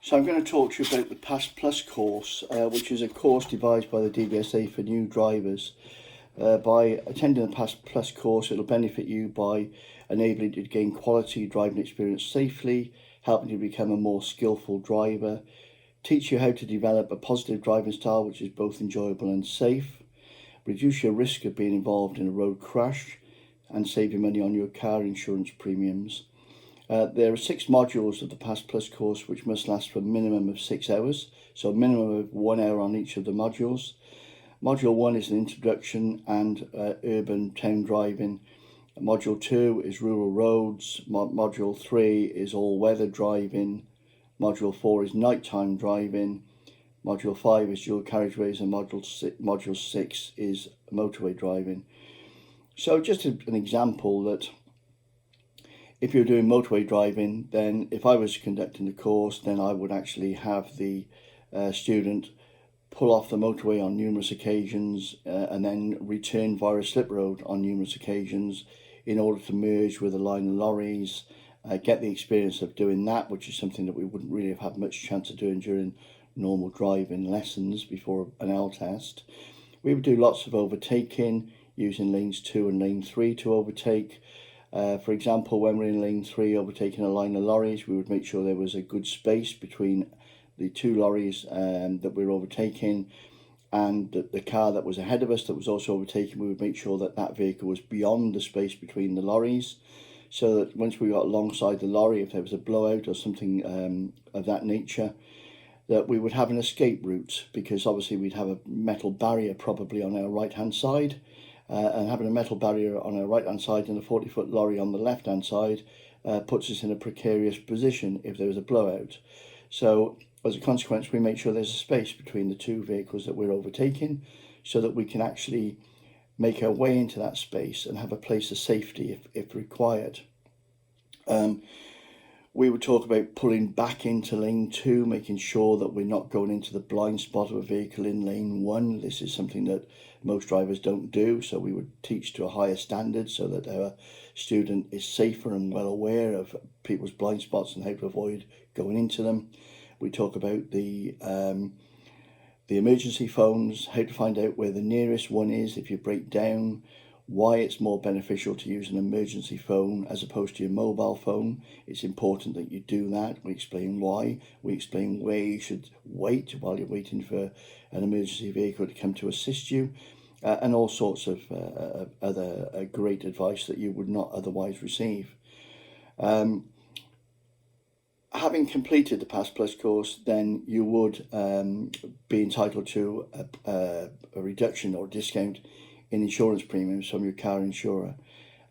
So I'm going to talk to you about the Pass Plus course, which is a course devised by the DVSA for new drivers. By attending the Pass Plus course, it'll benefit you by enabling you to gain quality driving experience safely, helping you become a more skillful driver, teach you how to develop a positive driving style which is both enjoyable and safe, reduce your risk of being involved in a road crash, and save you money on your car insurance premiums. There are 6 modules of the Pass Plus course which must last for a minimum of 6 hours, so a minimum of 1 hour on each of the modules. Module 1 is an introduction and urban town driving. Module 2 is rural roads. Module 3 is all-weather driving. Module 4 is nighttime driving. Module 5 is dual carriageways, and Module 6 is motorway driving. So just an example that if you're doing motorway driving, then if I was conducting the course, then I would actually have the student pull off the motorway on numerous occasions and then return via a slip road on numerous occasions in order to merge with a line of lorries, get the experience of doing that, which is something that we wouldn't really have had much chance of doing during normal driving lessons before an L test. We would do lots of overtaking, using lanes 2 and lane 3 to overtake. For example, when we're in lane 3 overtaking a line of lorries, we would make sure there was a good space between the 2 lorries that we're overtaking and the car that was ahead of us that was also overtaking. We would make sure that that vehicle was beyond the space between the lorries, so that once we got alongside the lorry, if there was a blowout or something of that nature, that we would have an escape route, because obviously we'd have a metal barrier probably on our right hand side. And having a metal barrier on our right hand side and a 40-foot lorry on the left hand side puts us in a precarious position if there was a blowout. So as a consequence, we make sure there's a space between the 2 vehicles that we're overtaking, so that we can actually make our way into that space and have a place of safety if required. We would talk about pulling back into lane 2, making sure that we're not going into the blind spot of a vehicle in lane 1. This is something that most drivers don't do, so we would teach to a higher standard so that our student is safer and well aware of people's blind spots and how to avoid going into them. We talk about the emergency phones, how to find out where the nearest one is if you break down, why it's more beneficial to use an emergency phone as opposed to your mobile phone. It's important that you do that. We explain why. We explain where you should wait while you're waiting for an emergency vehicle to come to assist you, and all sorts of other great advice that you would not otherwise receive. Having completed the Pass Plus course, then you would be entitled to a reduction or discount in insurance premiums from your car insurer,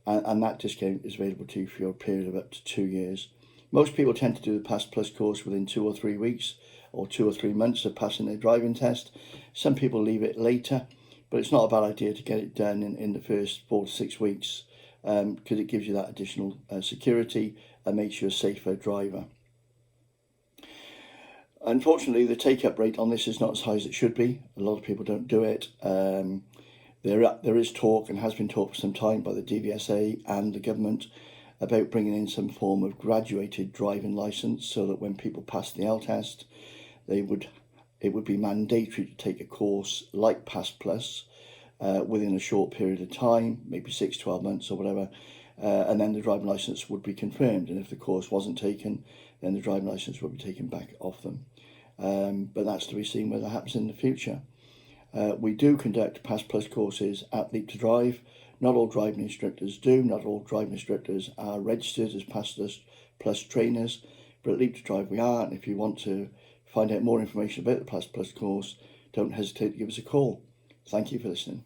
and that discount is available to you for a period of up to 2 years. Most people tend to do the Pass Plus course within 2 or 3 weeks or 2 or 3 months of passing their driving test. Some people leave it later, but it's not a bad idea to get it done in the first 4 to 6 weeks, because it gives you that additional security and makes you a safer driver. Unfortunately, the take-up rate on this is not as high as it should be. A lot of people don't do it. There is talk, and has been talk for some time by the DVSA and the government, about bringing in some form of graduated driving licence, so that when people pass the L test, it would be mandatory to take a course like Pass Plus within a short period of time, maybe 6-12 months or whatever, and then the driving licence would be confirmed. And if the course wasn't taken, then the driving licence would be taken back off them. But that's to be seen whether that happens in the future. We do conduct Pass Plus courses at Leap to Drive. Not all driving instructors do. Not all driving instructors are registered as Pass Plus trainers, but at Leap to Drive we are. And if you want to find out more information about the Pass Plus course, don't hesitate to give us a call. Thank you for listening.